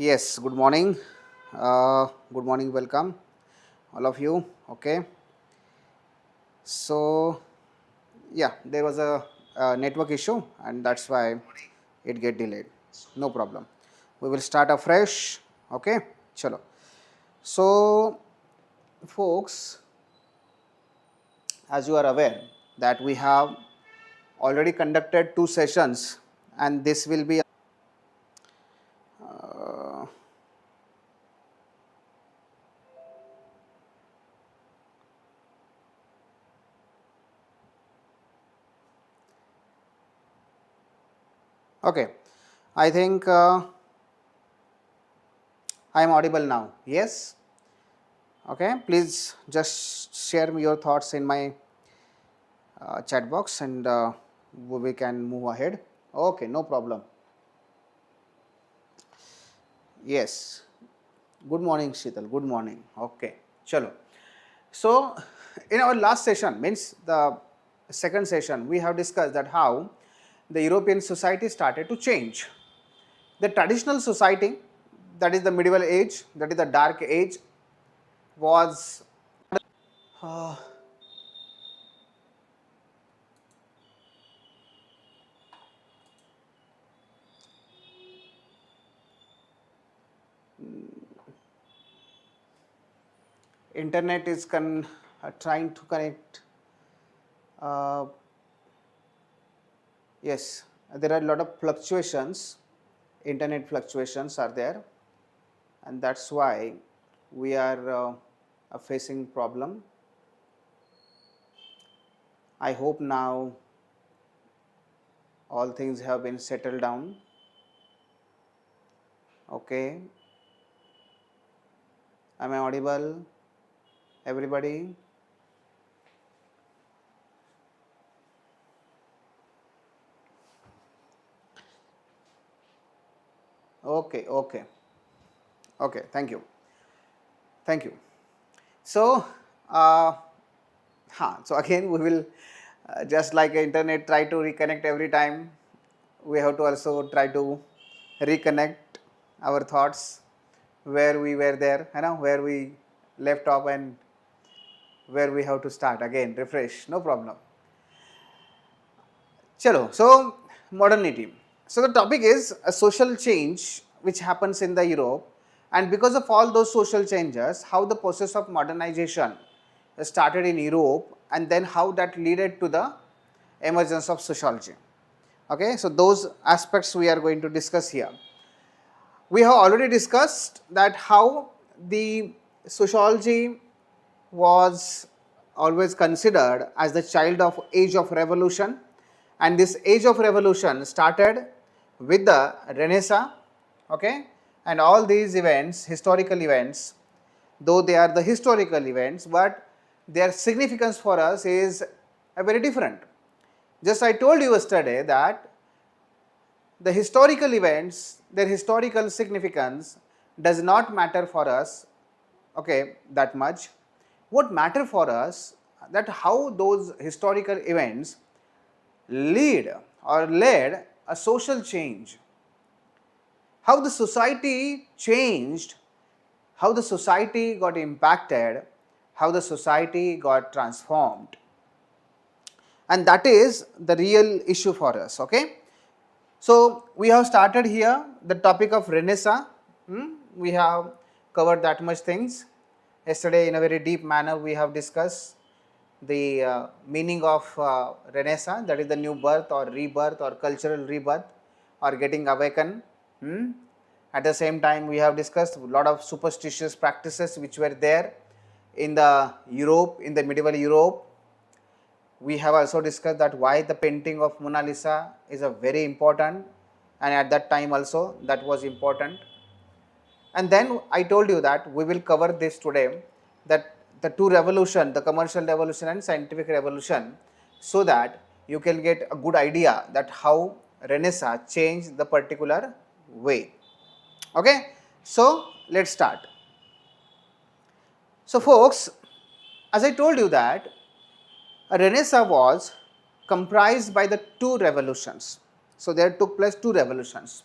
Yes, good morning. Good morning, welcome all of you. Okay, so yeah, there was a network issue, and that's why it get delayed. No problem. We will start afresh. Okay, chalo. So, folks, as you are aware that we have already conducted two sessions, and this will be. Okay, I think I am audible now. Yes. Okay, please just share your thoughts in my chat box and we can move ahead. Okay, no problem. Yes. Good morning, Sheetal. Good morning. Okay, chalo. So, in our last session, means the second session, we have discussed that how the European society started to change. The traditional society, that is the medieval age, that is the dark age, was internet is trying to connect. Uh, yes, there are a lot of fluctuations, internet fluctuations are there, and that's why we are facing problem. I hope now all things have been settled down. Okay, am I audible, everybody? Okay, okay, okay, thank you, thank you. So, so again we will just like internet try to reconnect every time, we have to also try to reconnect our thoughts where we were there, where we left off and where we have to start again, refresh, no problem. Chalo, so modernity. So the topic is a social change which happens in the Europe, and because of all those social changes, how the process of modernization started in Europe and then how that led to the emergence of sociology. Okay, so those aspects we are going to discuss here. We have already discussed that how the sociology was always considered as the child of age of revolution, and this age of revolution started with the Renaissance. Okay, and all these events, historical events, though they are the historical events, but their significance for us is very different. Just I told you yesterday that the historical events, their historical significance does not matter for us, okay, that much. What matter for us that how those historical events lead or led a social change, how the society changed, how the society got impacted, how the society got transformed, and that is the real issue for us. Okay, so we have started here the topic of Renaissance. We have covered that much things yesterday in a very deep manner. We have discussed the meaning of Renaissance, that is the new birth or rebirth or cultural rebirth or getting awakened. At the same time, we have discussed a lot of superstitious practices which were there in the Europe, in the medieval Europe. We have also discussed that why the painting of Mona Lisa is a very important, and at that time also that was important. And then I told you that we will cover this today, that the two revolution, the commercial revolution and scientific revolution, so that you can get a good idea that how Renaissance changed the particular way. Okay, so let's start. So folks, as I told you that a Renaissance was comprised by the two revolutions. So there took place two revolutions.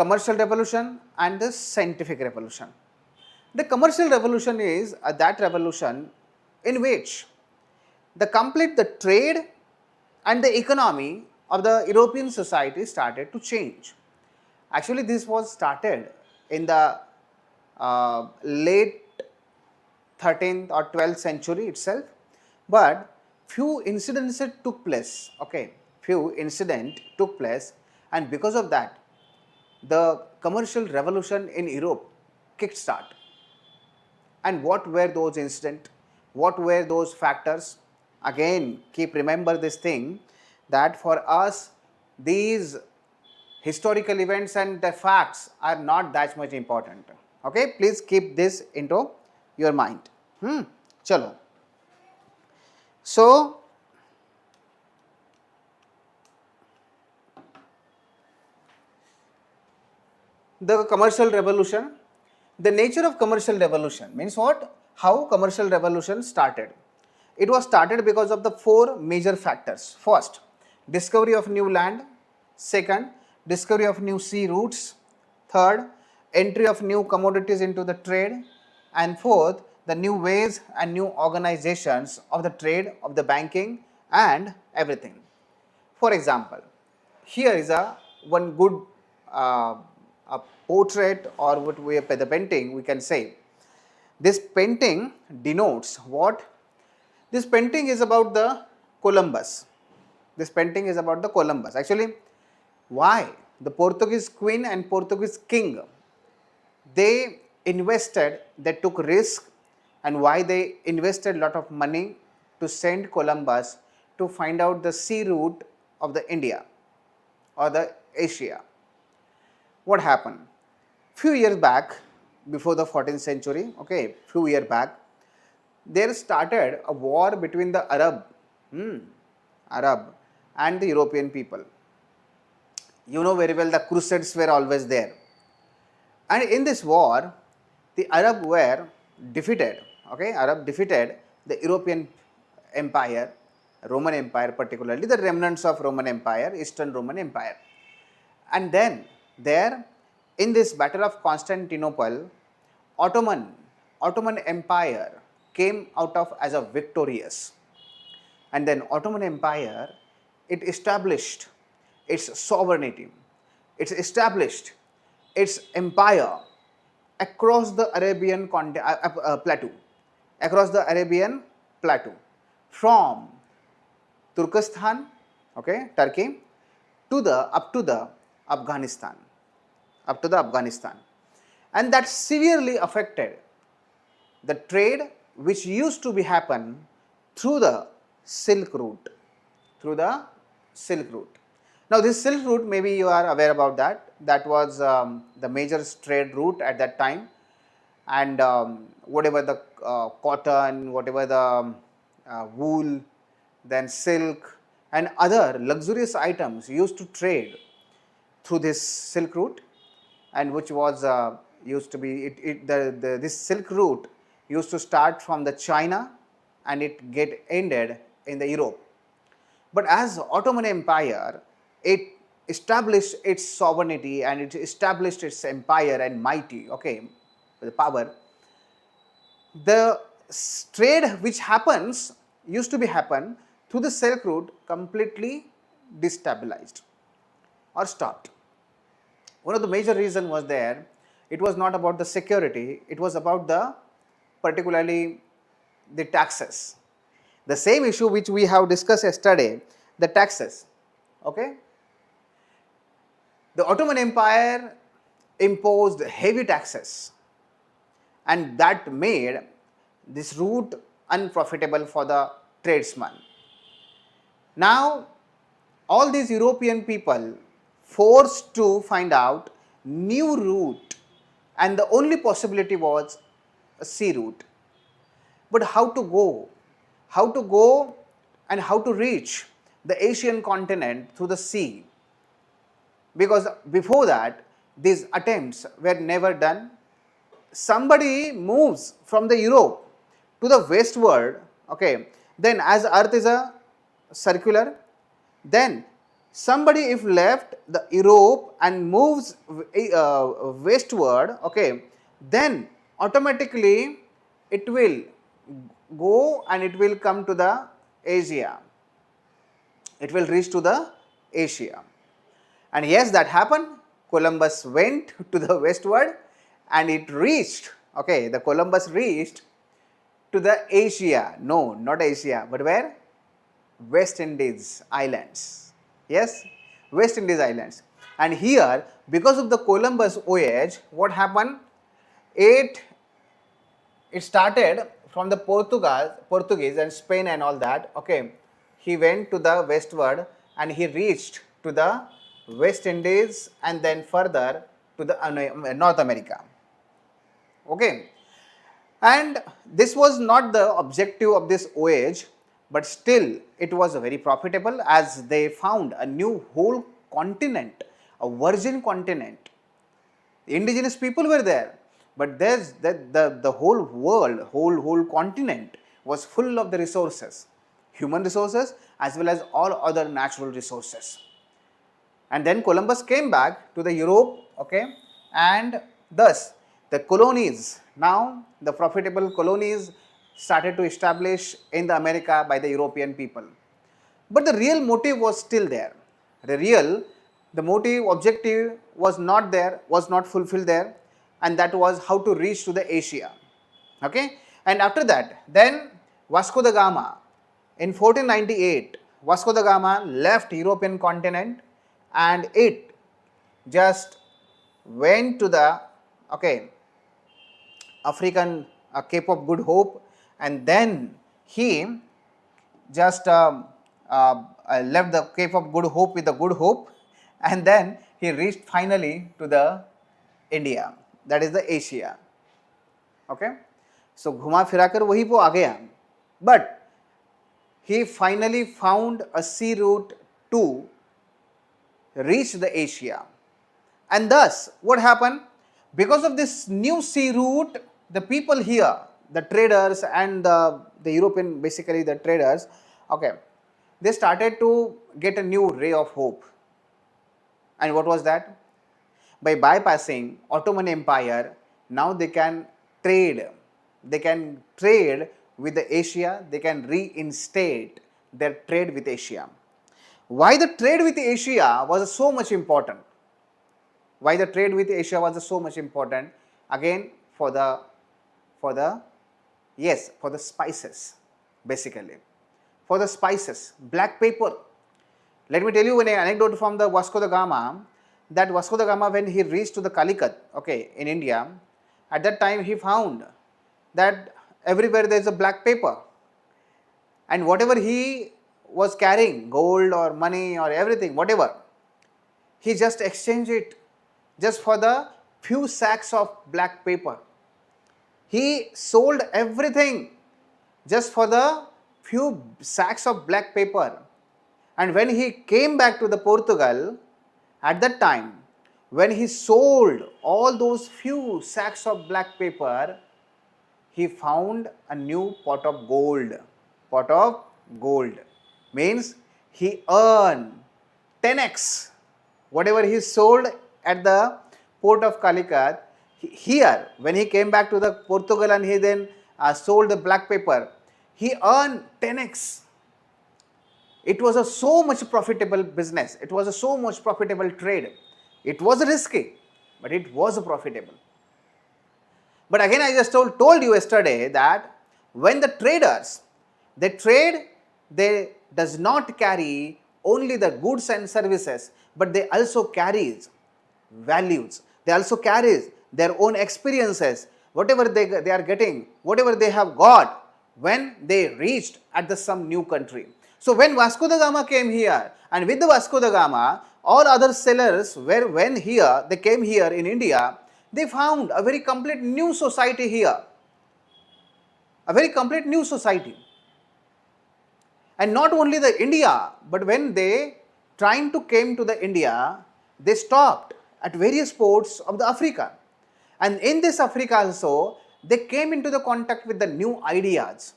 commercial revolution and the scientific revolution. The commercial revolution is that revolution in which the trade and the economy of the European society started to change. Actually, this was started in the late 13th or 12th century itself, but few incidents took place. Okay, few incidents took place, and because of that, the commercial revolution in Europe kicked start. And what were those incidents? What were those factors? Again, keep remember this thing, that for us these historical events and the facts are not that much important. Okay, please keep this into your mind. Chalo. So the commercial revolution, the nature of commercial revolution means what? How commercial revolution started. It was started because of the four major factors. First, discovery of new land. Second, discovery of new sea routes. Third, entry of new commodities into the trade. And fourth, the new ways and new organizations of the trade, of the banking and everything. For example, here is one good a portrait, or what we have the painting we can say. This painting denotes what? This painting is about the Columbus. This painting is about the Columbus. Actually, why? The Portuguese queen and Portuguese king, they invested, they took risk, and why they invested lot of money to send Columbus to find out the sea route of the India or the Asia. What happened? Few years back, before the 14th century, okay, few years back, there started a war between the Arab and the European people. You know very well the Crusades were always there. And in this war, the Arab were defeated. Okay, Arab defeated the European Empire, Roman Empire particularly, the remnants of Roman Empire, Eastern Roman Empire. And then there, in this Battle of Constantinople, Ottoman Empire came out of as a victorious. And then Ottoman Empire, it established its sovereignty, it established its empire across the Arabian plateau, across the Arabian plateau, from Turkestan, okay, Turkey, to the up to the Afghanistan, and that severely affected the trade which used to be happen through the Silk Route, Now this Silk Route, maybe you are aware about that. That was the major trade route at that time, and whatever the cotton, whatever the wool, then silk and other luxurious items used to trade through this Silk Route, and which was used to be this Silk Route used to start from the China and it get ended in the Europe. But as Ottoman Empire, it established its sovereignty and it established its empire and mighty, okay, the power. The trade which happens used to be happen through the Silk Route completely destabilized or stopped. One of the major reason was there, it was not about the security, it was about the particularly the taxes. The same issue which we have discussed yesterday, the taxes, okay. The Ottoman Empire imposed heavy taxes, and that made this route unprofitable for the tradesman. Now, all these European people forced to find out new route, and the only possibility was a sea route. But how to go and how to reach the Asian continent through the sea? Because before that, these attempts were never done. Somebody moves from the Europe to the westward, okay, then as earth is a circular, then somebody if left the Europe and moves westward, okay, then automatically it will go and it will come to the Asia. It will reach to the Asia. And yes, that happened. Columbus went to the westward and it reached, okay, the Columbus reached to the Asia. No, not Asia, but where? West Indies Islands. Yes, West Indies Islands. And here, because of the Columbus voyage, what happened? It started from the Portuguese and Spain and all that. Okay, he went to the westward and he reached to the West Indies and then further to the North America. Okay, and this was not the objective of this voyage, but still it was very profitable as they found a new whole continent, a virgin continent. Indigenous people were there, but there's the whole world, whole continent was full of the resources, human resources as well as all other natural resources. And then Columbus came back to the Europe, okay, and thus the colonies, now the profitable colonies started to establish in the America by the European people. But the real motive was still there. The motive, objective was not there, was not fulfilled there, and that was how to reach to the Asia. Okay, and after that, then Vasco da Gama in 1498, Vasco da Gama left European continent and it just went to the, okay, African Cape of Good Hope, and then he just left the Cape of Good Hope with the Good Hope, and then he reached finally to the India, that is the Asia. Okay, so घुमा फिरा कर वही वो आ गया, but he finally found a sea route to reach the Asia. And thus what happened? Because of this new sea route, the people here, the traders and the European, basically the traders, okay, they started to get a new ray of hope. And what was that? By bypassing Ottoman Empire, now they can trade. They can trade with the Asia, they can reinstate their trade with Asia. Why the trade with Asia was so much important? Why the trade with Asia was so much important? Again, for the spices, basically. For the spices, black pepper. Let me tell you an anecdote from the Vasco da Gama, that Vasco da Gama, when he reached to the Calicut, okay, in India, at that time he found that everywhere there is a black pepper, and whatever he was carrying, gold or money or everything, whatever, he just exchanged it just for the few sacks of black paper. He sold everything just for the few sacks of black paper. And when he came back to the Portugal, at that time, when he sold all those few sacks of black paper, he found a new pot of gold. Pot of gold means he earned 10x whatever he sold at the port of Calicut. Here, when he came back to the Portugal and he then sold the black paper, he earned 10x. It was a so much profitable business. It was a so much profitable trade. It was risky, but it was profitable. But again, I just told you yesterday that when the traders, they trade, they does not carry only the goods and services, but they also carry values. They also carry their own experiences, whatever they are getting, whatever they have got when they reached at some new country. So when Vasco da Gama came here, and with the Vasco da Gama, all other sailors they came here in India, they found a very complete new society here. A very complete new society. And not only the India, but when they trying to came to the India, they stopped at various ports of the Africa. And in this Africa also, they came into the contact with the new ideas,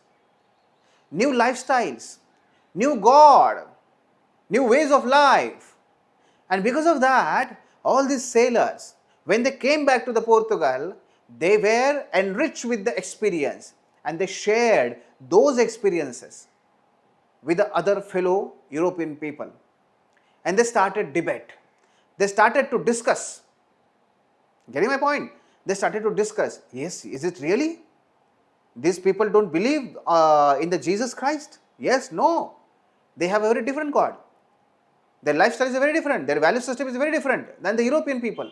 new lifestyles, new God, new ways of life. And because of that, all these sailors, when they came back to the Portugal, they were enriched with the experience and they shared those experiences with the other fellow European people. And they started debate. They started to discuss. Getting my point? They started to discuss, yes, is it really? These people don't believe in the Jesus Christ? Yes, no. They have a very different God. Their lifestyle is very different. Their value system is very different than the European people.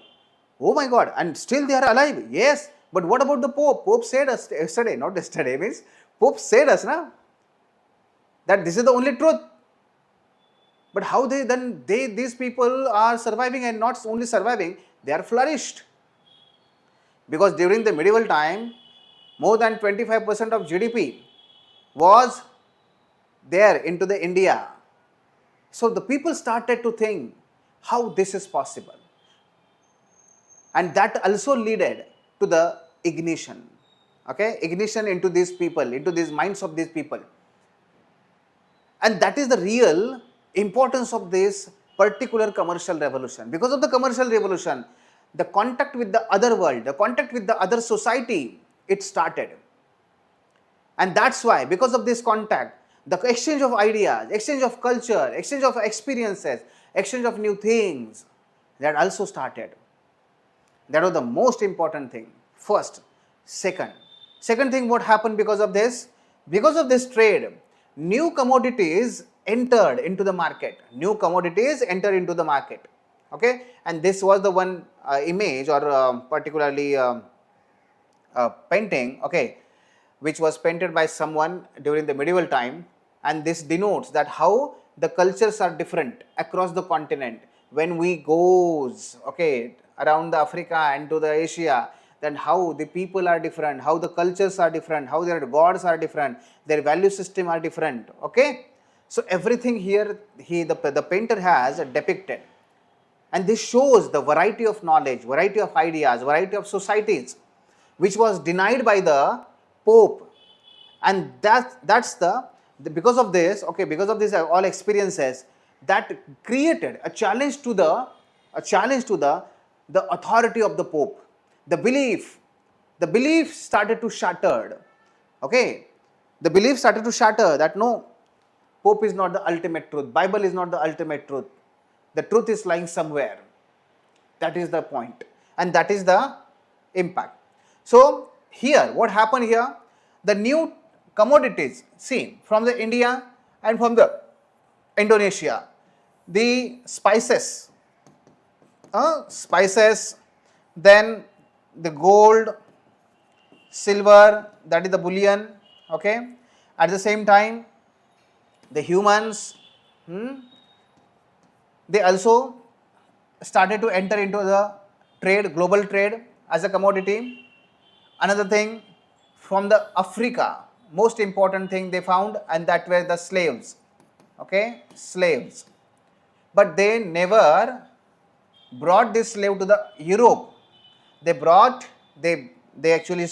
Oh my God. And still they are alive. Yes. But what about the Pope? Pope said us yesterday, not yesterday, means Pope said us now that this is the only truth. But how these people are surviving, and not only surviving, they are flourished. Because during the medieval time, more than 25% of GDP was there into the India. So the people started to think how this is possible. And that also led to the ignition. Okay, ignition into these people, into these minds of these people. And that is the real importance of this particular commercial revolution. Because of the commercial revolution, the contact with the other world, the contact with the other society, it started. And that's why, because of this contact, the exchange of ideas, exchange of culture, exchange of experiences, exchange of new things, that also started. That was the most important thing. First. Second thing, what happened because of this? Because of this trade, new commodities entered into the market. New commodities entered into the market. Okay, and this was the one image, or particularly painting, okay, which was painted by someone during the medieval time, and this denotes that how the cultures are different across the continent. When we goes, okay, around the Africa and to the Asia, then how the people are different, how the cultures are different, how their gods are different, their value system are different. Okay, so everything here the painter has depicted, and this shows the variety of knowledge, variety of ideas, variety of societies, which was denied by the Pope. And that's the because of this, okay, because of these all experiences, that created a challenge to the authority of the Pope. The belief started to shatter. Okay, the belief started to shatter that no, Pope is not the ultimate truth, Bible is not the ultimate truth, the truth is lying somewhere. That is the point, and that is the impact. So here, what happened here? The new commodities, see, from the India and from the Indonesia, the spices, then the gold, silver, that is the bullion. Okay, at the same time, the humans, they also started to enter into the trade, global trade as a commodity. Another thing, from the Africa, most important thing they found, and that were the slaves. Okay, slaves. But they never brought this slave to the Europe. They actually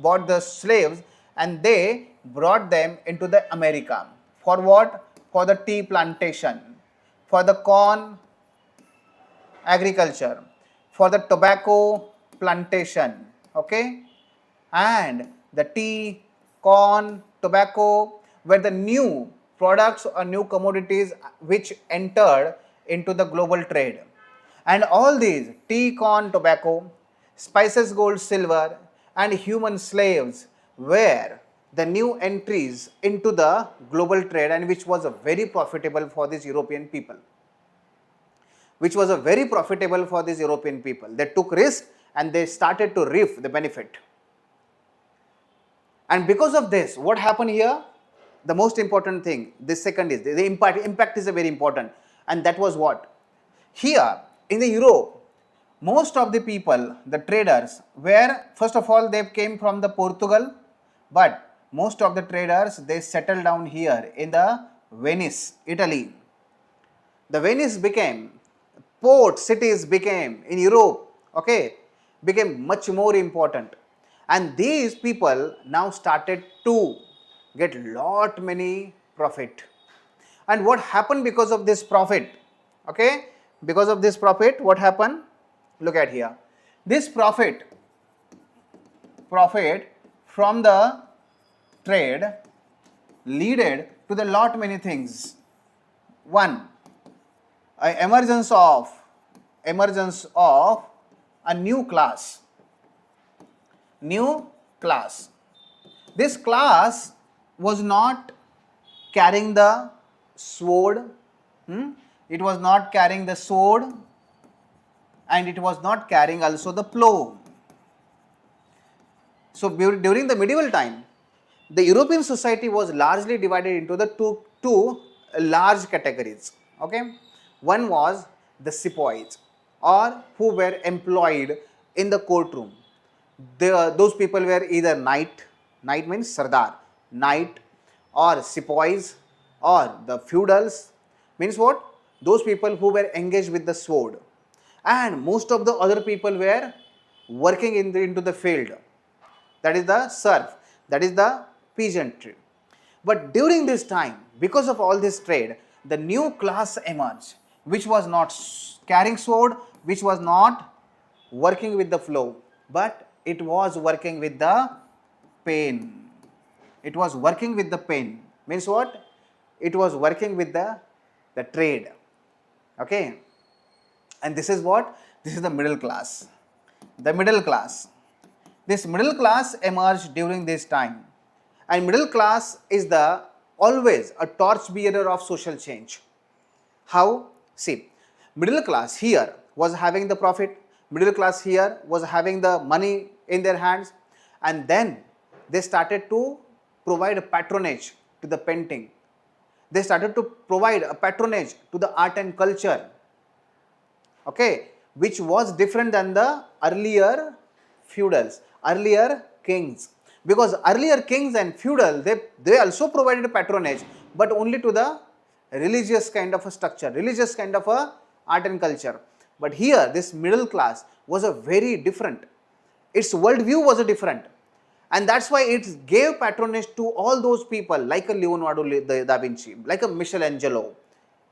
bought the slaves and they brought them into the America. For what? For the tea plantation, for the corn agriculture, for the tobacco plantation. Okay, and the tea, corn, tobacco were the new products or new commodities which entered into the global trade. And all these tea, corn, tobacco, spices, gold, silver, and human slaves were the new entries into the global trade, and which was very profitable for these European people. They took risk and they started to reap the benefit. And because of this, what happened here? The most important thing, the second is the impact. Impact is a very important, and that was what? Here in the Europe, most of the people, the traders, were, first of all, they came from the Portugal, but most of the traders, they settled down here in the Venice, Italy. The Venice became, port cities became in Europe, okay, became much more important. And these people now started to get lot many profit. And what happened because of this profit? Okay, because of this profit, what happened? Look at here. This profit from the trade leaded to the lot many things. One, emergence of a new class. This class was not carrying the sword. It was not carrying the sword, and it was not carrying also the plow. So during the medieval time, the European society was largely divided into the two large categories. Okay, one was the sepoys, or who were employed in the courtroom. Those people were either knight means sardar, knight, or sepoys, or the feudals, means what? Those people who were engaged with the sword. And most of the other people were working into the field, that is the serf, that is the peasantry. But during this time, because of all this trade, the new class emerged, which was not carrying sword, which was not working with the flow, but it was working with the pen. It was working with the pen. Means what? It was working with the trade. Okay. And this is what? This is the middle class. The middle class. This middle class emerged during this time. And middle class is the always a torch bearer of social change. How? See, middle class here was having the profit. Middle class here was having the money in their hands, and then they started to provide a patronage to the painting. They started to provide a patronage to the art and culture, okay, which was different than the earlier feudals, earlier kings. Because earlier kings and feudal, they also provided a patronage, but only to the religious kind of a structure, religious kind of a art and culture. But here, this middle class was a very different. Its worldview was a different, and that's why it gave patronage to all those people like a Leonardo da Vinci, like a Michelangelo.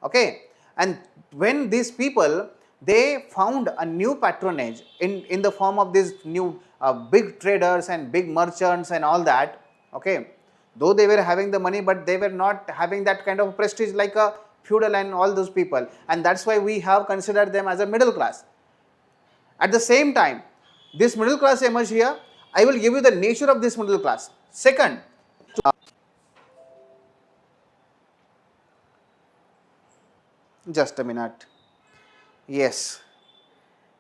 Okay, and when these people, they found a new patronage in the form of these new big traders and big merchants and all that. Okay, though they were having the money, but they were not having that kind of prestige like a feudal and all those people, and that's why we have considered them as a middle class. At the same time, this middle class emerged here. I will give you the nature of this middle class. Second, just a minute. Yes.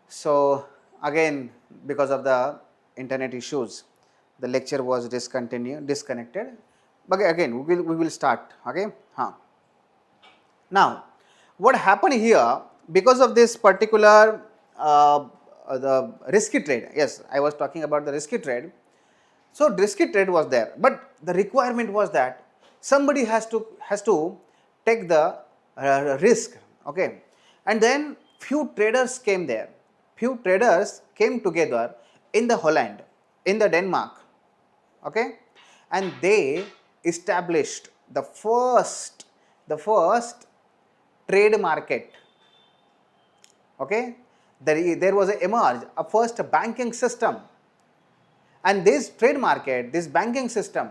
So again, because of the internet issues, the lecture was disconnected. But again, we will start. Okay. Now, what happened here, because of this particular the risky trade? Yes, I was talking about the risky trade. So risky trade was there, but the requirement was that somebody has to take the risk. Okay, and then few traders came there. Few traders came together in the Holland, in the Denmark. Okay, and they established the first trade market. Okay, there was a first banking system, and this trade market, this banking system,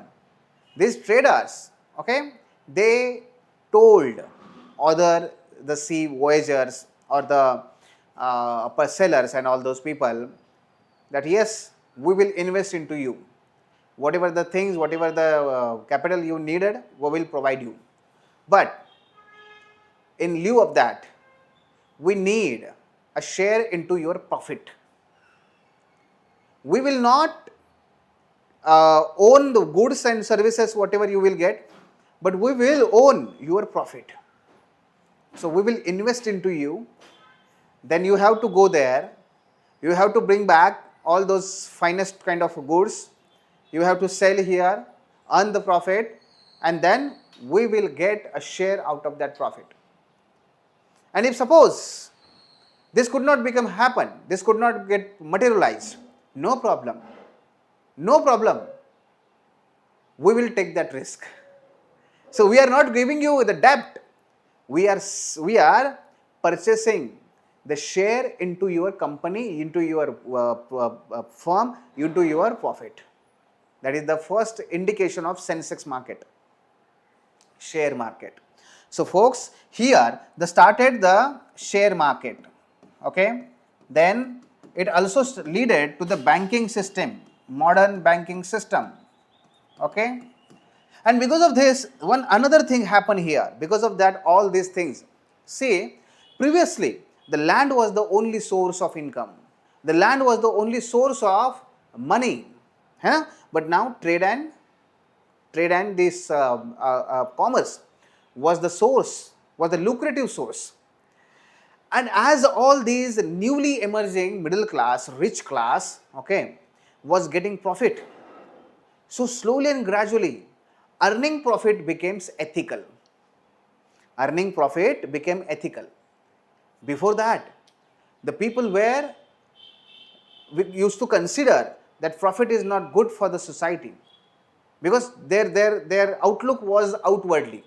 these traders, okay, they told other the sea voyagers or the sellers and all those people that yes, we will invest into you. Whatever the things, whatever the capital you needed, we will provide you. But in lieu of that, we need a share into your profit. We will not own the goods and services, whatever you will get, but we will own your profit. So we will invest into you. Then you have to go there. You have to bring back all those finest kind of goods. You have to sell here, earn the profit, and then we will get a share out of that profit. And if suppose this could not happen, this could not get materialized, no problem. No problem. We will take that risk. So we are not giving you the debt. We are purchasing the share into your company, into your firm, into your profit. That is the first indication of Sensex market, share market. So folks, here the started the share market, okay. Then it also leaded to the banking system, modern banking system, okay. And because of this, another thing happened here. Because of that, all these things. See, previously the land was the only source of income. The land was the only source of money. Huh? But now trade and this commerce was the source, was the lucrative source. And as all these newly emerging middle class, rich class, okay, was getting profit, so slowly and gradually, earning profit becomes ethical. Earning profit became ethical. Before that, the people used to consider that profit is not good for the society, because their outlook was outwardly.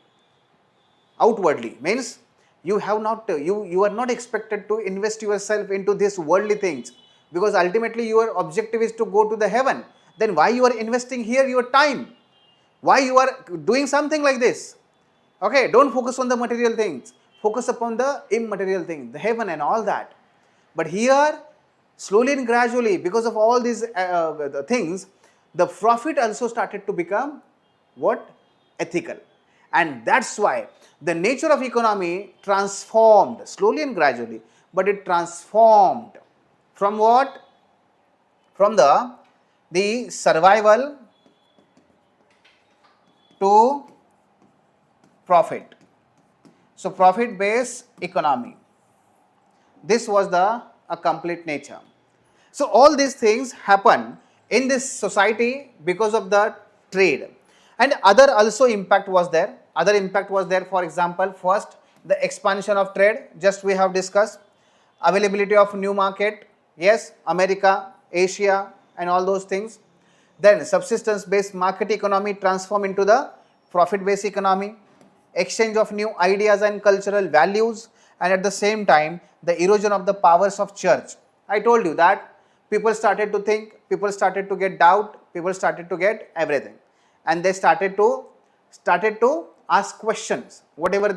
Outwardly means you are not expected to invest yourself into these worldly things, because ultimately your objective is to go to the heaven. Then why you are investing here your time? Why you are doing something like this? Okay, don't focus on the material things, focus upon the immaterial things, the heaven and all that. But here, slowly and gradually, because of all these things, the profit also started to become what? Ethical. And that's why the nature of economy transformed slowly and gradually, but it transformed from what? From the survival to profit. So profit based economy. This was a complete nature. So all these things happen in this society because of the trade. And other also impact was there. Other impact was there, for example, first the expansion of trade, just we have discussed. Availability of new market, yes, America, Asia and all those things. Then subsistence based market economy transform into the profit based economy. Exchange of new ideas and cultural values, and at the same time the erosion of the powers of church. I told you that people started to think, people started to get doubt, people started to get everything, and they started to ask questions, whatever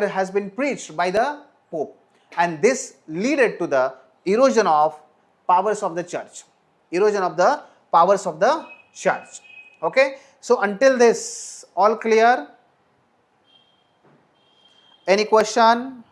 has been preached by the Pope, and this led to the erosion of powers of the church, erosion of the powers of the church. Okay, so until this, all clear? Any question?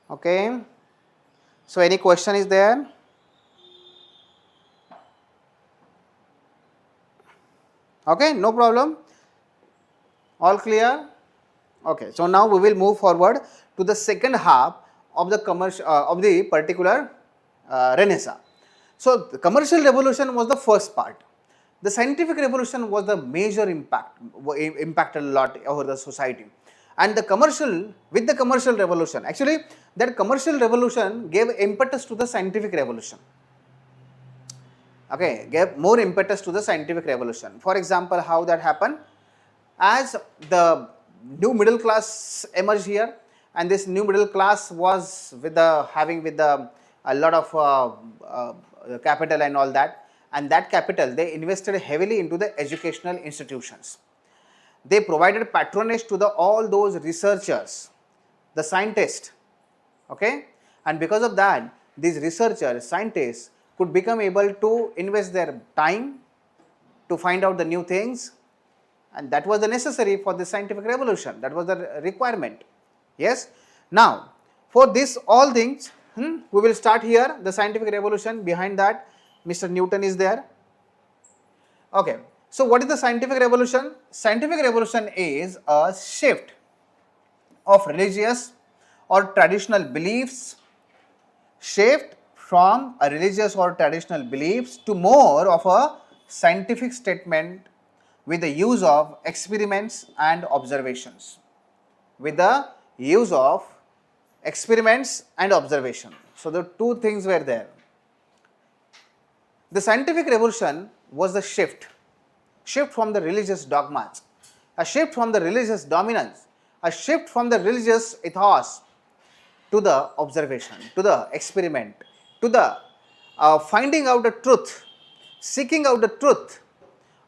Okay, so any question is there? Okay, no problem. All clear? Okay, so now we will move forward to the second half of the commercial of the particular Renaissance. So the commercial revolution was the first part. The scientific revolution was the major impacted a lot over the society. And the commercial revolution, actually that commercial revolution gave impetus to the scientific revolution. Okay, gave more impetus to the scientific revolution. For example, how that happened? As the new middle class emerged here, and this new middle class was having a lot of capital and all that, and that capital they invested heavily into the educational institutions. They provided patronage to all those researchers, the scientists, okay, and because of that, these researchers, scientists could become able to invest their time to find out the new things, and that was the necessary for the scientific revolution. That was the requirement. Yes. Now, for this all things, we will start here. The scientific revolution, behind that, Mr. Newton is there. Okay. So, what is the scientific revolution? Scientific revolution is a shift of religious or traditional beliefs shifted from a religious or traditional beliefs to more of a scientific statement with the use of experiments and observations. With the use of experiments and observation. So the two things were there. The scientific revolution was the shift from the religious dogmas, a shift from the religious dominance, a shift from the religious ethos to the observation, to the experiment, to the finding out the truth, seeking out the truth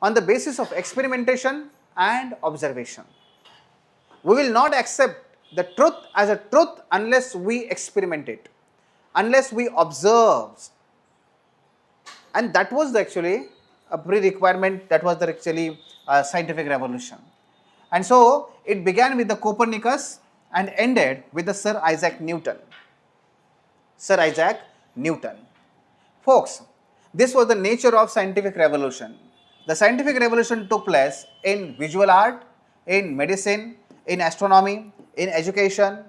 on the basis of experimentation and observation. We will not accept the truth as a truth unless we experiment it, unless we observe. And that was actually a pre-requirement, that was the actually scientific revolution. And so it began with the Copernicus and ended with the Sir Isaac Newton. Sir Isaac Newton. Folks, this was the nature of scientific revolution. The scientific revolution took place in visual art, in medicine, in astronomy, in education,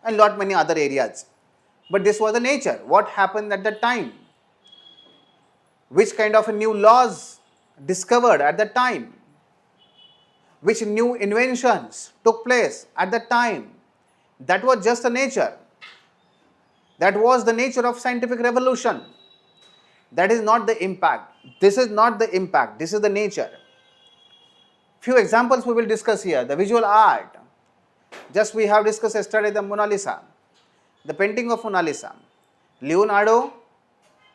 and lot many other areas. But this was the nature. What happened at that time? Which kind of new laws discovered at that time? Which new inventions took place at that time? That was just the nature. That was the nature of scientific revolution. That is not the impact. This is not the impact. This is the nature. Few examples we will discuss here. The visual art. Just we have discussed yesterday the Mona Lisa. The painting of Mona Lisa. Leonardo,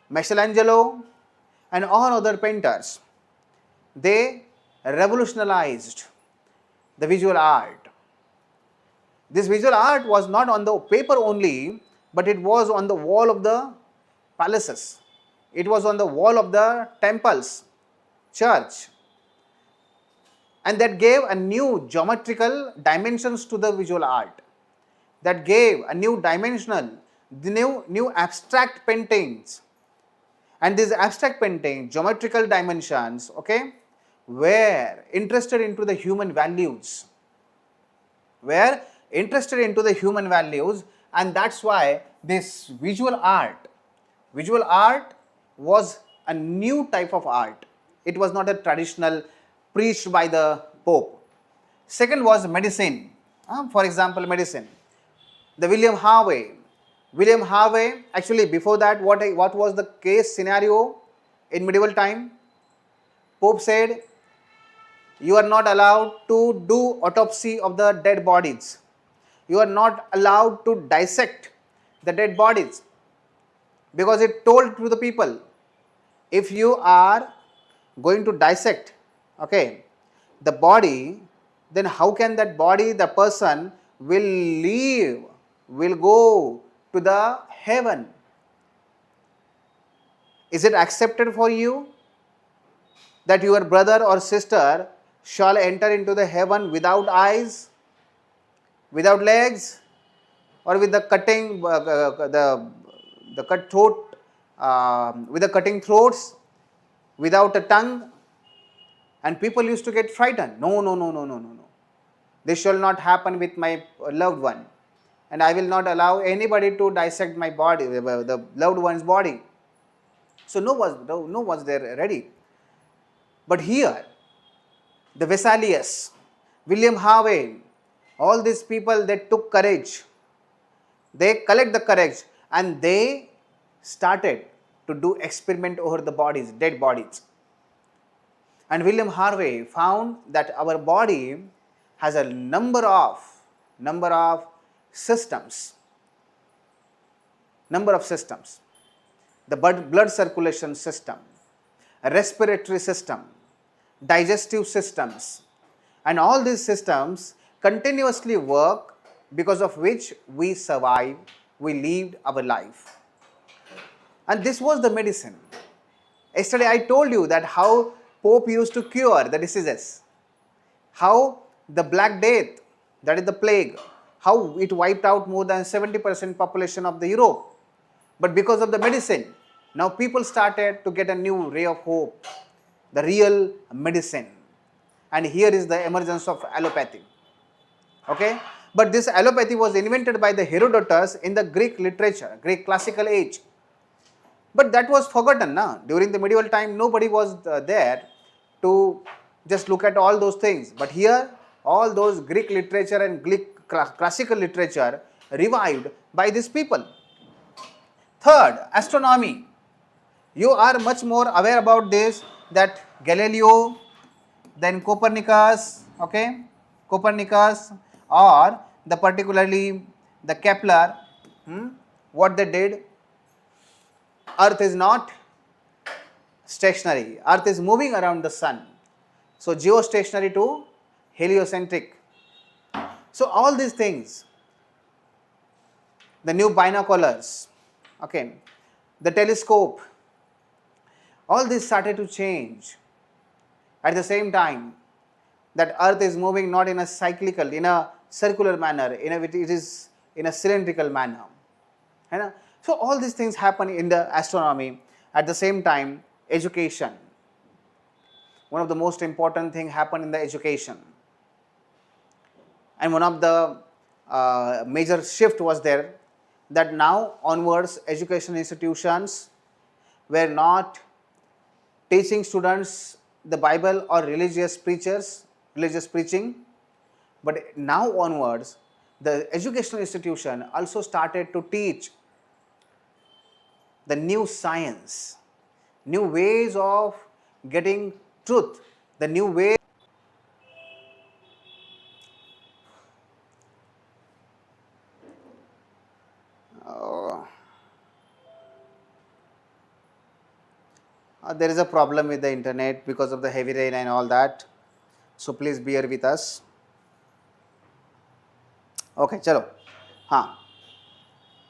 Michelangelo, and all other painters. They revolutionized the visual art. This visual art was not on the paper only, but it was on the wall of the palaces. It was on the wall of the temples, church. And that gave a new geometrical dimensions to the visual art. That gave a new dimensional, new abstract paintings. And these abstract paintings, geometrical dimensions, okay, were interested into the human values. Were interested into the human values, and that's why this visual art was a new type of art. It was not a traditional preached by the Pope. Second was medicine. For example, medicine. The William Harvey, actually before that, what was the case scenario in medieval time? Pope said, you are not allowed to do autopsy of the dead bodies. You are not allowed to dissect the dead bodies, because it told to the people, if you are going to dissect, okay, the body, then how can that body, the person will leave, will go to the heaven? Is it accepted for you that your brother or sister shall enter into the heaven without eyes, without legs, or with the cutting, the cut throat, with the cutting throats, without a tongue? And people used to get frightened. No. This shall not happen with my loved one. And I will not allow anybody to dissect my body, the loved one's body. So no was there ready. But here, the Vesalius, William Harvey, all these people, they took courage. They collect the courage and they started to do experiment over the bodies, dead bodies. And William Harvey found that our body has a number of systems. The blood circulation system, a respiratory system, digestive systems, and all these systems continuously work, because of which we survive, we lived our life. And this was the medicine. Yesterday I told you that how Pope used to cure the diseases, how the Black Death, that is the plague, how it wiped out more than 70% population of the Europe. But because of the medicine, now people started to get a new ray of hope, the real medicine. And here is the emergence of allopathy. Okay, But this allopathy was invented by the Herodotus in the Greek literature, Greek classical age. But that was forgotten now. During the medieval time, nobody was there to just look at all those things. But here, all those Greek literature and Greek classical literature revived by these people. Third, astronomy. You are much more aware about this, that Galileo, then Copernicus, okay, Copernicus, or the particularly the Kepler, what they did, Earth is not stationary, Earth is moving around the sun. So geostationary to heliocentric. So all these things, the new binoculars, okay, the telescope, all this started to change at the same time that Earth is moving not in a cyclical, in a circular manner, it is in a cylindrical manner. So all these things happen in the astronomy. At the same time, education. One of the most important thing happened in the education. And one of the major shift was there, that now onwards education institutions were not teaching students the Bible or religious preaching, but now onwards the educational institution also started to teach the new science, new ways of getting truth, the new way. There is a problem with the internet because of the heavy rain and all that. So please bear with us. Okay, chalo.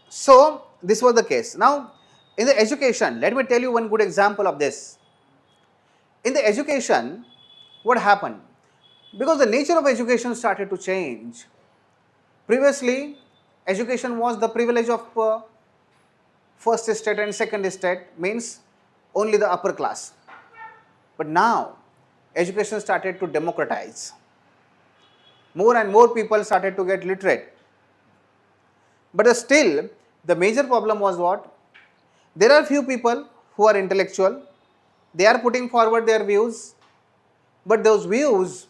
So this was the case. Now in the education, let me tell you one good example of this. In the education, what happened? Because the nature of education started to change. Previously, education was the privilege of first estate and second estate, means only the upper class. But now, education started to democratize. More and more people started to get literate. But still, the major problem was what? There are few people who are intellectual, they are putting forward their views, but those views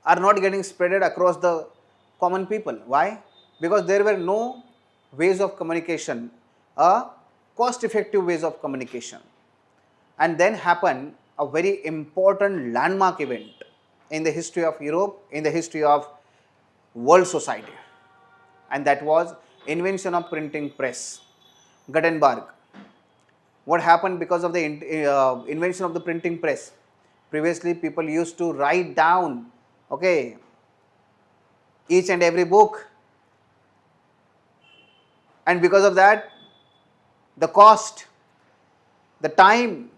are not getting spreaded across the common people. Why? Because there were no ways of communication, cost-effective ways of communication. And then happened a very important landmark event in the history of Europe, in the history of world society, and that was invention of printing press. Gutenberg. What happened because of the invention of the printing press? Previously, people used to write down, okay, each and every book, and because of that, the cost, the time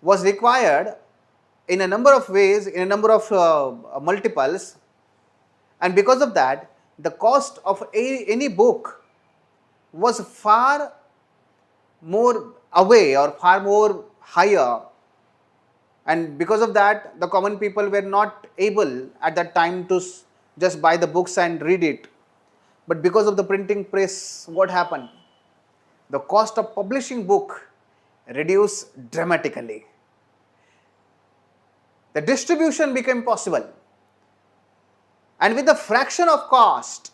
was required in a number of ways, in a number of multiples, and because of that, the cost of any book was far more away or far more higher, and because of that the common people were not able at that time to just buy the books and read it. But because of the printing press, what happened? The cost of publishing book reduced dramatically. The distribution became possible, and with the fraction of cost,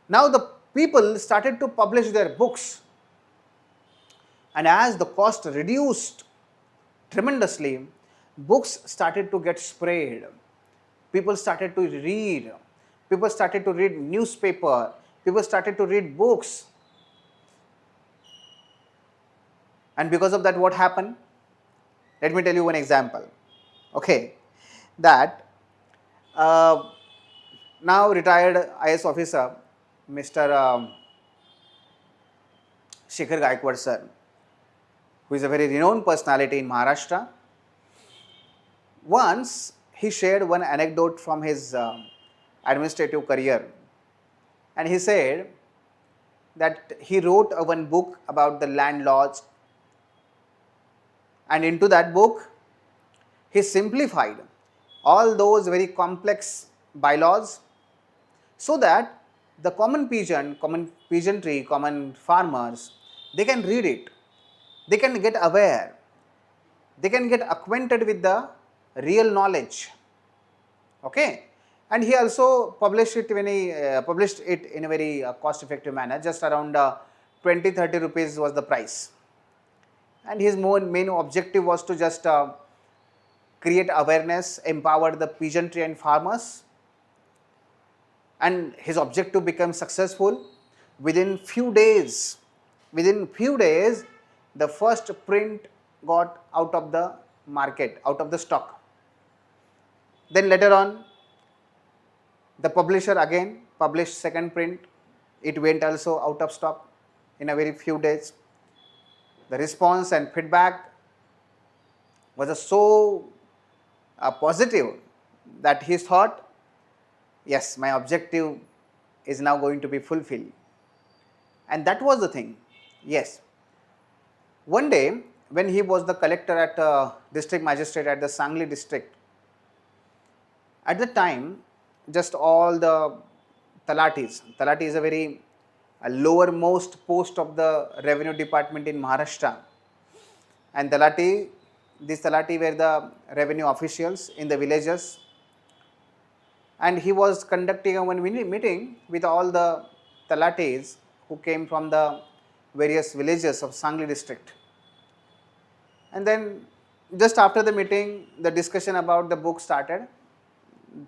now the people started to publish their books, and as the cost reduced tremendously, books started to get spread. People started to read. People started to read newspaper. People started to read books. And because of that, what happened? Let me tell you one example. Okay, that now retired IS officer, Mr. Shikhar Gaikwad sir, who is a very renowned personality in Maharashtra. Once he shared one anecdote from his administrative career, and he said that he wrote one book about the land laws, and into that book he simplified all those very complex bylaws, so that the common peasant, common peasantry, common farmers, they can read it, they can get aware, they can get acquainted with the real knowledge. Okay, and he also published it when he published it in a very cost effective manner, just around 20-30 rupees was the price, and his main objective was to just create awareness, empower the peasantry and farmers, and his objective became successful. Within few days the first print got out of the market, out of the stock. Then later on the publisher again published second print, it went also out of stock in a very few days. The response and feedback was so positive that he thought, yes, my objective is now going to be fulfilled. And that was the thing. Yes. One day when he was the collector at district magistrate at the Sangli district, at the time just all the talati is a very lowermost post of the revenue department in Maharashtra, and these talati were the revenue officials in the villages, and he was conducting a one meeting with all the talatis who came from the various villages of Sangli district. And then just after the meeting, the discussion about the book started.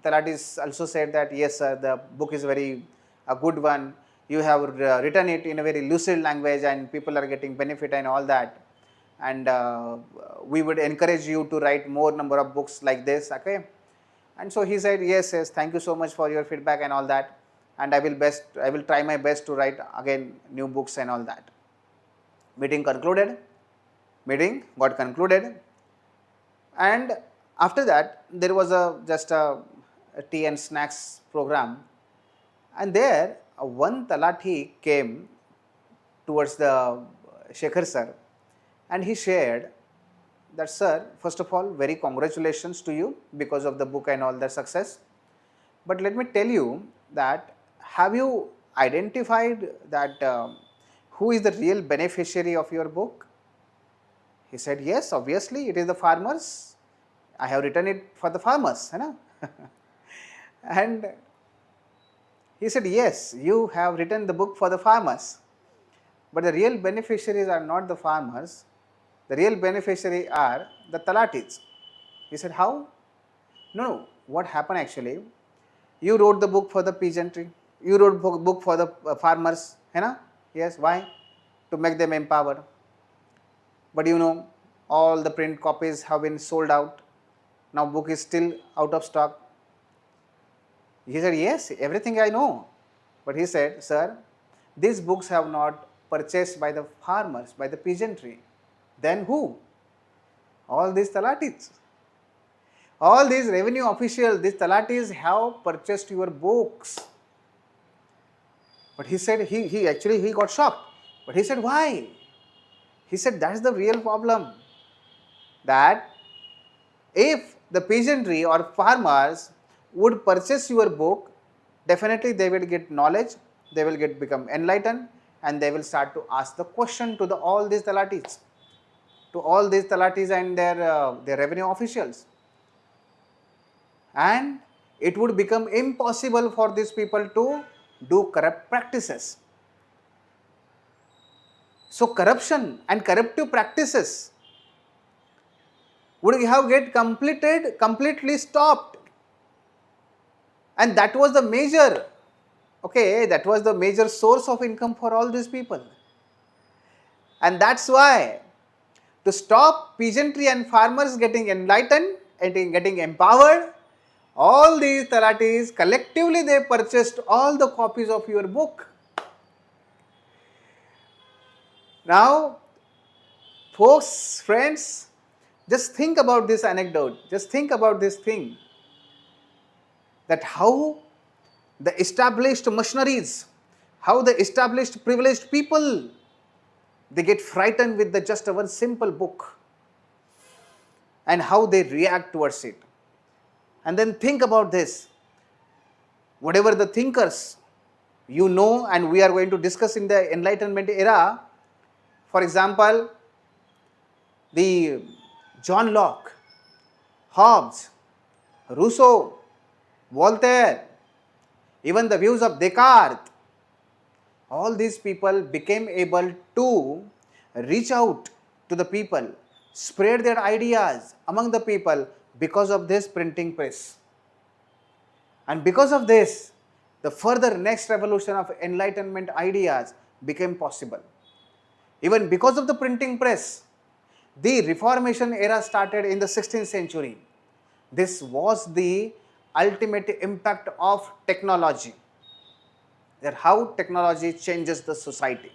Talatis also said that, yes sir, the book is very a good one, you have written it in a very lucid language and people are getting benefit and all that, and we would encourage you to write more number of books like this. Okay. And so he said, yes, thank you so much for your feedback and all that, and I will try my best to write again new books and all that. Meeting got concluded, and after that there was just a tea and snacks program, and there one talati came towards the Shekhar sir, and he shared that, sir, first of all, very congratulations to you because of the book and all the success, but let me tell you that, have you identified that who is the real beneficiary of your book? He said, yes, obviously it is the farmers, I have written it for the farmers, you know. And he said, yes, you have written the book for the farmers, but the real beneficiaries are not the farmers, the real beneficiary are the talatis. He said, how? No, what happened actually, you wrote the book for the peasantry, you wrote book for the farmers, you know. Yes, why? To make them empowered. But you know, all the print copies have been sold out, now book is still out of stock. He said, yes, everything I know. But he said, sir, these books have not purchased by the farmers, by the peasantry. Then who? All these talatis. All these revenue officials, these talatis have purchased your books. But he said, he actually got shocked. But he said, why? He said, that's the real problem. That if the peasantry or farmers would purchase your book, definitely they will get knowledge, they will become enlightened, and they will start to ask the question to all these talatis, and their revenue officials. And it would become impossible for these people to do corrupt practices. So corruption and corruptive practices would have completely stopped. And that was the major, that was the major source of income for all these people. And that's why, to stop peasantry and farmers getting enlightened and getting empowered, all these talatis collectively they purchased all the copies of your book. Now, folks, friends, just think about this anecdote, just think about this thing, that how the established machineries, how the established privileged people, they get frightened with just one simple book, and how they react towards it. And then think about this, whatever the thinkers you know and we are going to discuss in the Enlightenment era. For example, the John Locke, Hobbes, Rousseau, Voltaire, even the views of Descartes, all these people became able to reach out to the people, spread their ideas among the people because of this printing press. And because of this, the further next revolution of Enlightenment ideas became possible. Even because of the printing press, the Reformation era started in the 16th century. This was the ultimate impact of technology, that how technology changes the society.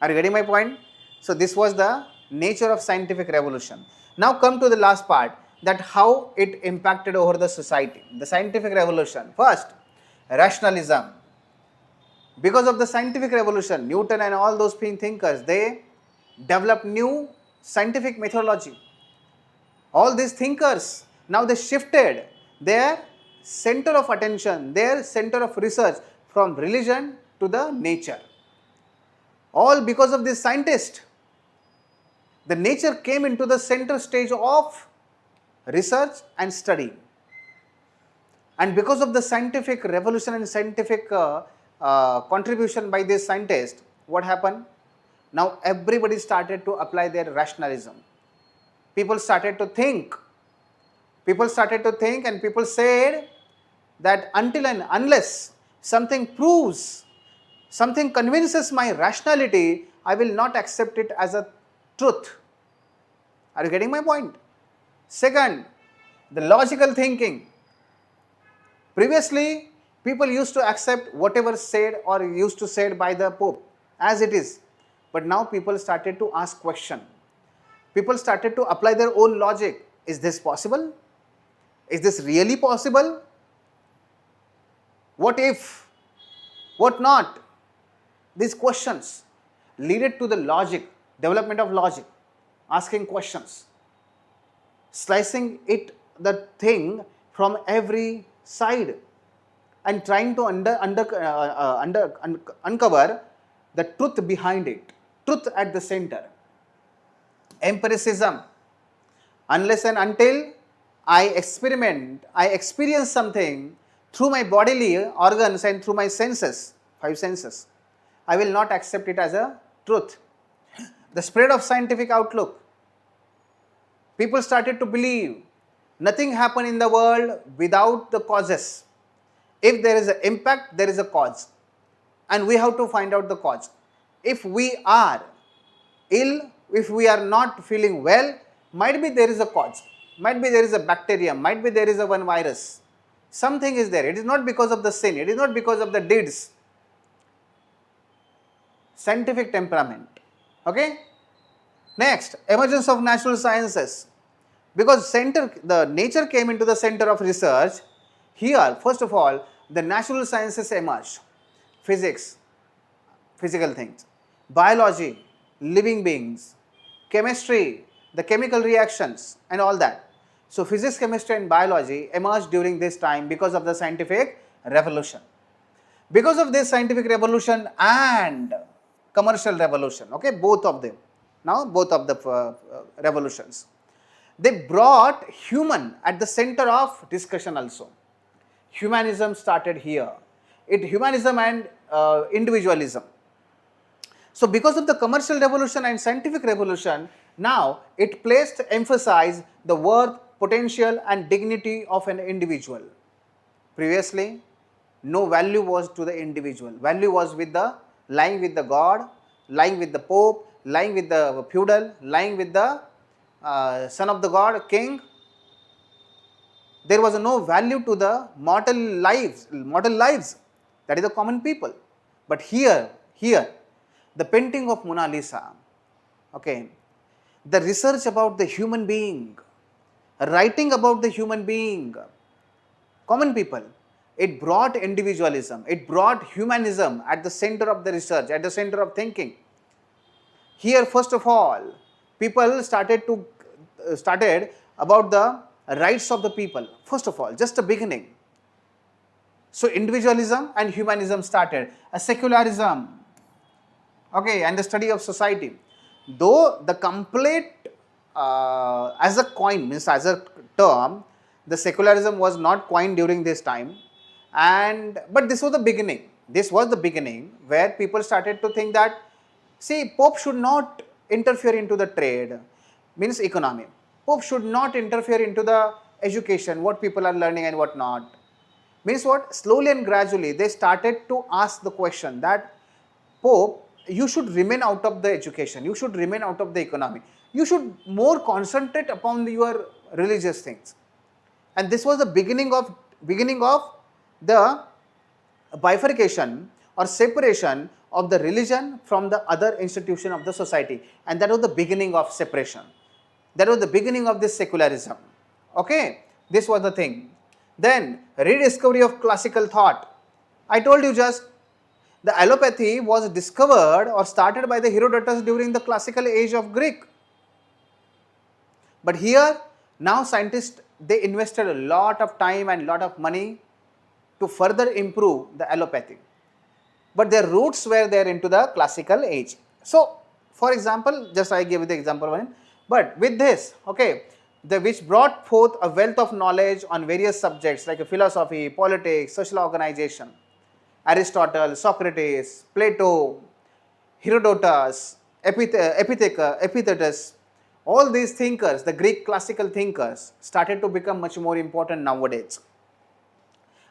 Are you getting my point? So this was the nature of scientific revolution. Now come to the last part, that how it impacted over the society. The scientific revolution. First, rationalism. Because of the scientific revolution, Newton and all those thinkers, they developed new scientific methodology. All these thinkers, now they shifted their center of attention, their center of research from religion to the nature. All because of this scientist. The nature came into the center stage of research and study. And because of the scientific revolution and scientific contribution by this scientist, what happened? Now everybody started to apply their rationalism. People started to think. And people said that until and unless something proves, something convinces my rationality, I will not accept it as a truth. Are you getting my point? Second, the logical thinking. Previously, people used to accept whatever said or used to said by the Pope as it is. But now people started to ask questions. People started to apply their own logic. Is this possible? Is this really possible? What if? What not? These questions led to the logic, development of logic, asking questions, slicing the thing from every side and trying to uncover the truth behind it, truth at the center. Empiricism. Unless and until I experience something through my bodily organs and through my senses, 5 senses, I will not accept it as a truth. The spread of scientific outlook. People started to believe nothing happened in the world without the causes. If there is an impact, there is a cause. And we have to find out the cause. If we are ill, if we are not feeling well, might be there is a cause. Might be there is a bacterium, might be there is a one virus. Something is there. It is not because of the sin. It is not because of the deeds. Scientific temperament. Okay. Next, emergence of natural sciences. Because the nature came into the center of research, here first of all the natural sciences emerged. Physics, physical things, biology, living beings, chemistry, the chemical reactions and all that. So physics, chemistry and biology emerged during this time because of the scientific revolution. Because of this scientific revolution and commercial revolution, okay, both of them, now both of the revolutions, they brought human at the center of discussion also. Humanism started here. Humanism and individualism. So because of the commercial revolution and scientific revolution, now it emphasized the worth, potential and dignity of an individual. Previously, no value was to the individual. Value was lying with the God, lying with the Pope, lying with the feudal, lying with the son of the God, king. There was no value to the mortal lives, that is the common people. But here, the painting of Mona Lisa, okay, the research about the human being, writing about the human being, common people, it brought individualism, it brought humanism at the center of the research, at the center of thinking. Here, first of all, people started about the rights of the people. First of all, just a beginning. So individualism and humanism started. A secularism, okay, and the study of society. Though the complete, as a coin, means as a term, the secularism was not coined during this time, but this was the beginning. This was the beginning where people started to think that, see, Pope should not interfere into the trade, means economy. Pope should not interfere into the education, what people are learning and what not. Means what? Slowly and gradually they started to ask the question that, Pope, you should remain out of the education, you should remain out of the economy, you should more concentrate upon your religious things. And this was the beginning of the bifurcation or separation of the religion from the other institution of the society, and that was the beginning of separation. That was the beginning of this secularism. Okay, this was the thing. Then rediscovery of classical thought. I told you just, the allopathy was discovered or started by the Herodotus during the classical age of Greek. But here now scientists, they invested a lot of time and lot of money to further improve the allopathy. But their roots were there into the classical age. So for example, just I gave you the example one, but with this, okay, which brought forth a wealth of knowledge on various subjects like philosophy, politics, social organization. Aristotle, Socrates, Plato, Herodotus, Epictetus, all these thinkers, the Greek classical thinkers, started to become much more important nowadays.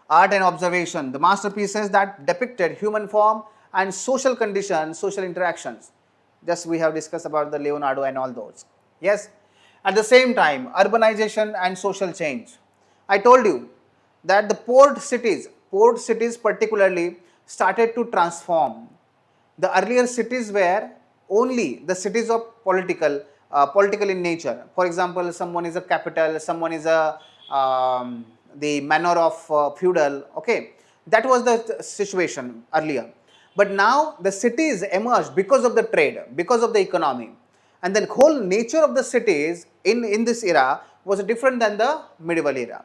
Art and observation, the masterpieces that depicted human form and social conditions, social interactions. Just we have discussed about the Leonardo and all those. Yes. At the same time, urbanization and social change. I told you that the port cities particularly started to transform. The earlier cities were only the cities of political in nature. For example, someone is a capital, someone is the manor of feudal. Okay, that was the situation earlier. But now the cities emerged because of the trade, because of the economy, and the whole nature of the cities in this era was different than the medieval era.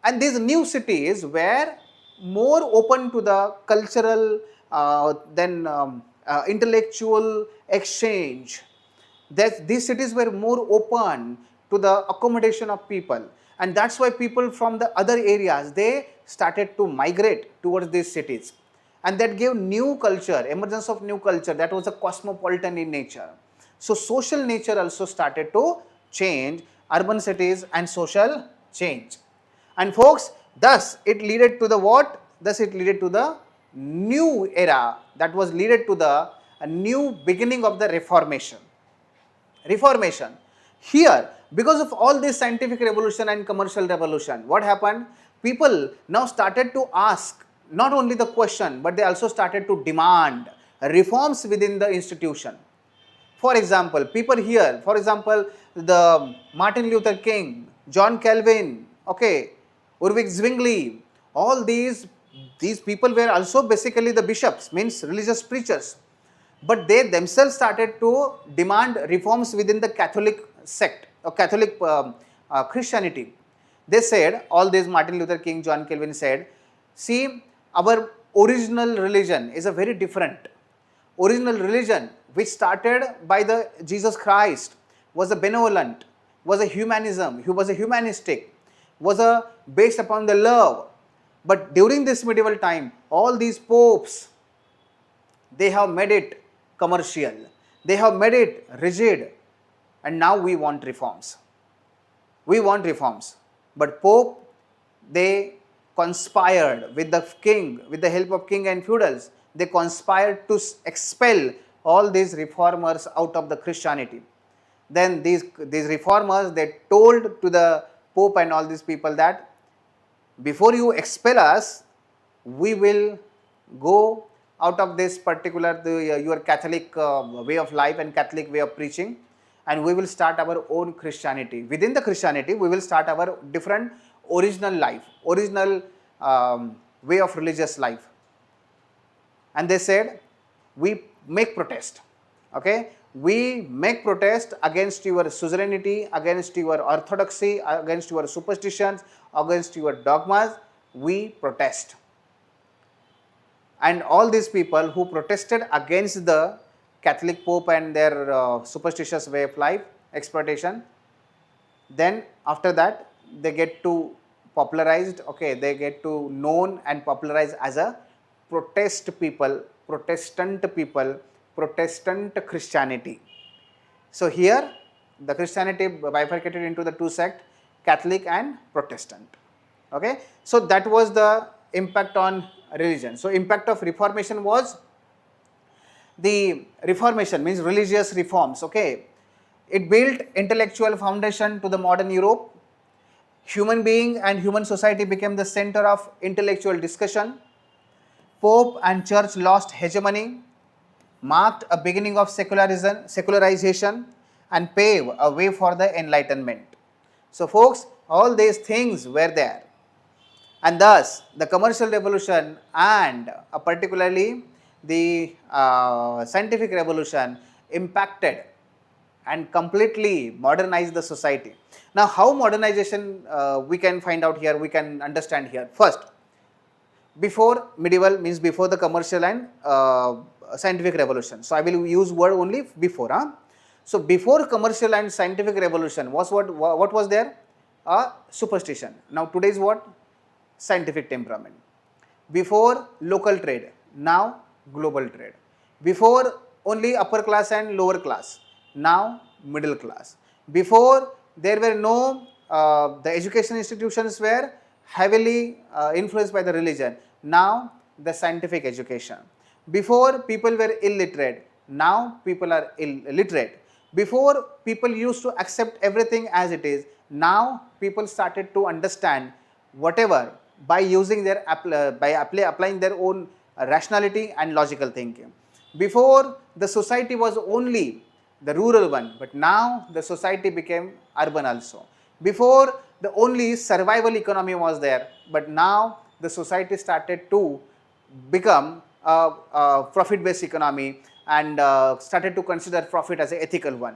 And these new cities were more open to the cultural, intellectual exchange. These cities were more open to the accommodation of people, and that's why people from the other areas, they started to migrate towards these cities, and that gave new culture, emergence of new culture that was a cosmopolitan in nature. So social nature also started to change, urban cities and social change. And folks, thus it led to the what? Thus it led to the new era, that was led to the new beginning of the Reformation. Reformation. Here, because of all this scientific revolution and commercial revolution, what happened? People now started to ask not only the question, but they also started to demand reforms within the institution. For example, people here, for example, the Martin Luther King, John Calvin, okay, Ulrich Zwingli, all these people were also basically the bishops, means religious preachers. But they themselves started to demand reforms within the Catholic sect or Catholic Christianity. They said, all these Martin Luther King, John Calvin said, see, our original religion is a very different. Original religion which started by the Jesus Christ was a benevolent, was a humanism, was a humanistic, was a based upon the love. But during this medieval time, all these popes, they have made it commercial, they have made it rigid, and now we want reforms. We want reforms. But Pope, they conspired with the king, with the help of king and feudals, they conspired to expel all these reformers out of the Christianity. Then these reformers, they told to the Pope and all these people that before you expel us, we will go out of this particular your Catholic way of life and Catholic way of preaching, and we will start our own Christianity. Within the Christianity, we will start our different original life, original way of religious life. And they said, we make protest, okay? We make protest against your suzerainty, against your orthodoxy, against your superstitions, against your dogmas. we protest. And all these people who protested against the Catholic Pope and their superstitious way of life, exploitation, then after that they get to popularized, okay, they get to known and popularized as a Protestant people, Protestant Christianity. So here the Christianity bifurcated into the two sects, Catholic and Protestant. Okay, so that was the impact on religion. So impact of Reformation was, the Reformation means religious reforms. Okay, it built intellectual foundation to the modern Europe. Human being and human society became the center of intellectual discussion. Pope and church lost hegemony, marked a beginning of secularization, and paved a way for the Enlightenment. So folks, all these things were there. And thus, the commercial revolution and particularly the scientific revolution impacted and completely modernized the society. Now, how modernization we can find out here, we can understand here. First, before medieval means before the commercial and scientific revolution. So, I will use word only before. So, before commercial and scientific revolution was what was there? Superstition. Now, today's what? Scientific temperament. Before local trade, now global trade. Before only upper class and lower class, now middle class. Before there were no, the education institutions were heavily influenced by the religion, now the scientific education. Before people were illiterate, now people are literate. Before people used to accept everything as it is, now people started to understand whatever by using their applying their own rationality and logical thinking. Before the society was only the rural one, but now the society became urban also. Before the only survival economy was there, but now the society started to become a profit-based economy and started to consider profit as an ethical one.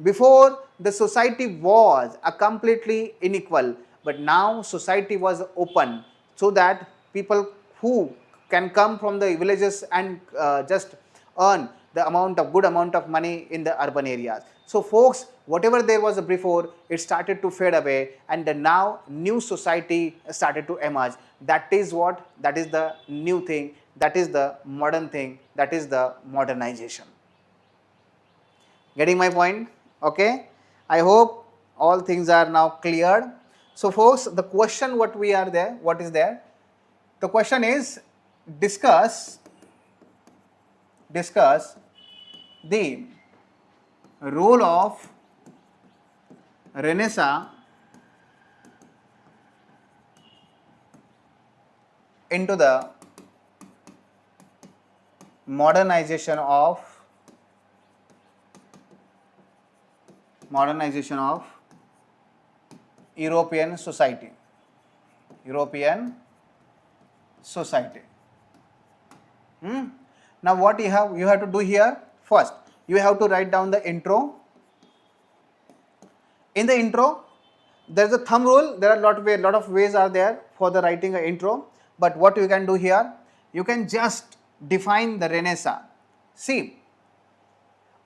Before the society was a completely unequal, but now society was open so that people who can come from the villages and just earn the good amount of money in the urban areas. So folks, whatever there was before, it started to fade away, and now new society started to emerge. That is what? That is the new thing, that is the modern thing, that is the modernization. Getting my point? Okay, I hope all things are now cleared. So folks, the question what is there? The question is, discuss the role of Renaissance into the modernization of European society. Now what you have to do here? First, you have to write down the intro. In the intro, there is a thumb rule. There are lot of ways are there for the writing an intro. But what you can do here, you can just define the Renaissance. See,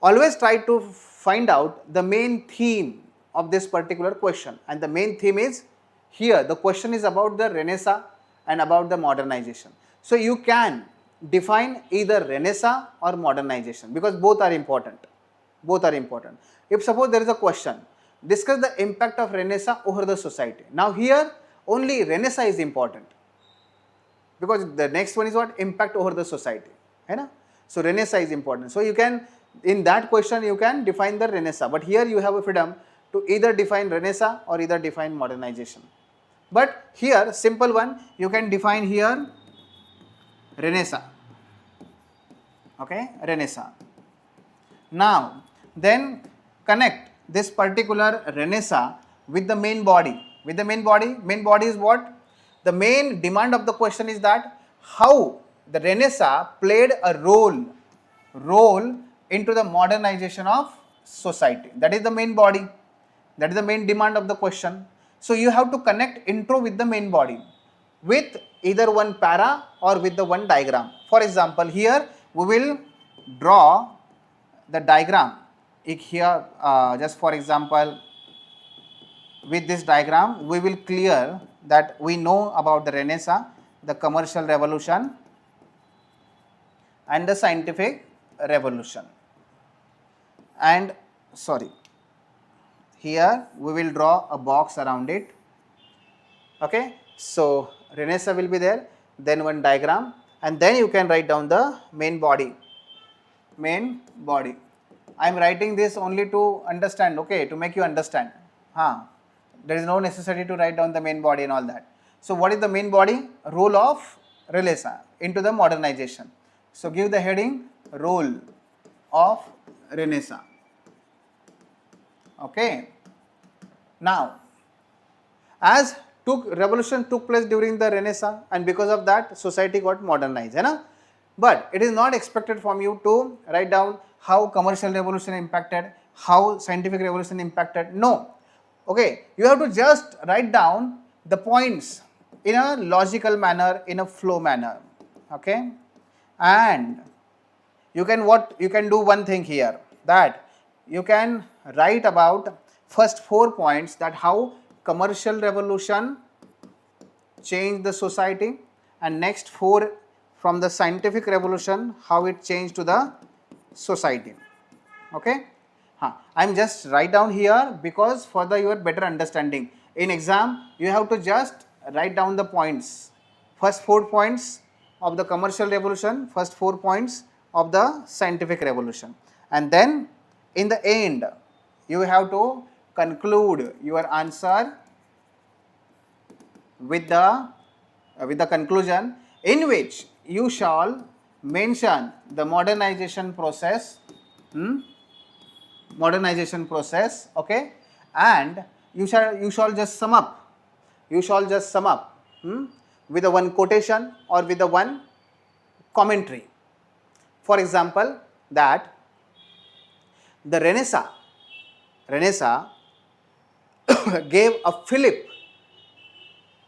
always try to find out the main theme of this particular question, and the main theme is here. The question is about the Renaissance and about the modernization. So you can define either Renaissance or modernization, because both are important. If suppose there is a question, discuss the impact of Renaissance over the society. Now here only Renaissance is important, because the next one is what? Impact over the society. So Renaissance is important. So you can, in that question you can define the Renaissance, but here you have a freedom to either define Renaissance or either define modernization. But here simple one, you can define here Renaissance. Okay, Renaissance. Now then connect this particular Renaissance with the main body. Main body is what? The main demand of the question is that how the Renaissance played a role into the modernization of society. That is the main body. That is the main demand of the question. So you have to connect intro with the main body. with either one para or with the one diagram. For example, here we will draw the diagram. Here, just for example, with this diagram, we will clear that we know about the Renaissance, the commercial revolution, and the scientific revolution. And here we will draw a box around it. Okay, so Renaissance will be there, then one diagram, and then you can write down the main body. I am writing this only to understand, okay, to make you understand. There is no necessity to write down the main body and all that. So what is the main body? Role of Renaissance into the modernization. So give the heading, role of Renaissance. Okay. Now, as revolution took place during the Renaissance, and because of that society got modernized, but it is not expected from you to write down how commercial revolution impacted, how scientific revolution impacted. No. Okay, you have to just write down the points in a logical manner, in a flow manner. Okay, and you can do one thing here, that you can write about first 4 points, that how commercial revolution changed the society, and next 4 from the scientific revolution, how it changed to the society. Okay, I am just write down here because for your better understanding. In exam, you have to just write down the points, first 4 points of the commercial revolution, first 4 points of the scientific revolution, and then in the end you have to conclude your answer with the conclusion, in which you shall mention the modernization process, okay, and you shall just sum up with the one quotation or with the one commentary. For example, that the Renaissance gave a fillip.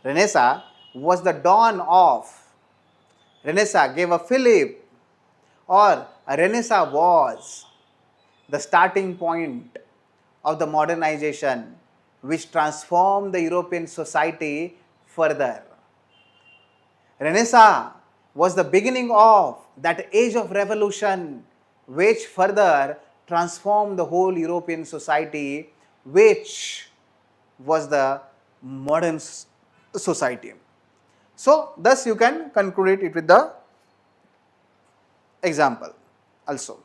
Renaissance was the dawn of. Renaissance gave a fillip, or a Renaissance was the starting point of the modernization which transformed the European society further. Renaissance was the beginning of that age of revolution which further transformed the whole European society, which was the modern society. So thus you can conclude it with the example also.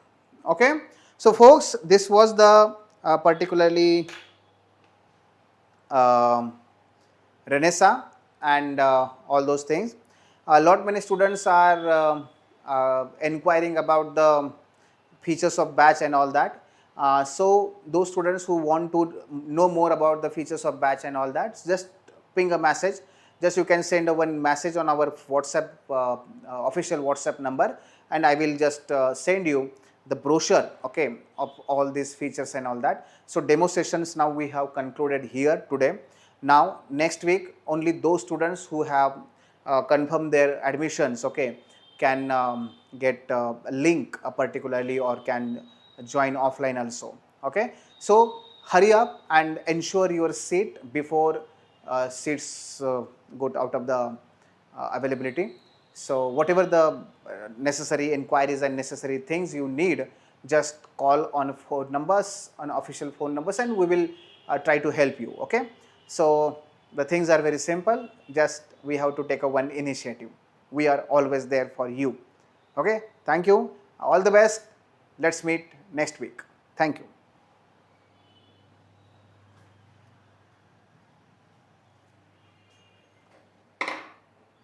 Okay. So folks, this was the particularly Renaissance and all those things. Many students are inquiring about the features of batch and all that. So those students who want to know more about the features of batch and all that, just ping a message. Just you can send one message on our WhatsApp, official WhatsApp number, and I will just send you the brochure, okay, of all these features and all that. So demo sessions now we have concluded here today. Now next week only those students who have confirmed their admissions, okay, can get a link particularly, or can join offline also. Okay, so hurry up and ensure your seat before seats go out of the availability. So whatever the necessary inquiries and necessary things you need, just call on phone numbers, on official phone numbers, and we will try to help you. Okay, so the things are very simple, just we have to take one initiative. We are always there for you. Okay, thank you, all the best. Let's meet next week. Thank you.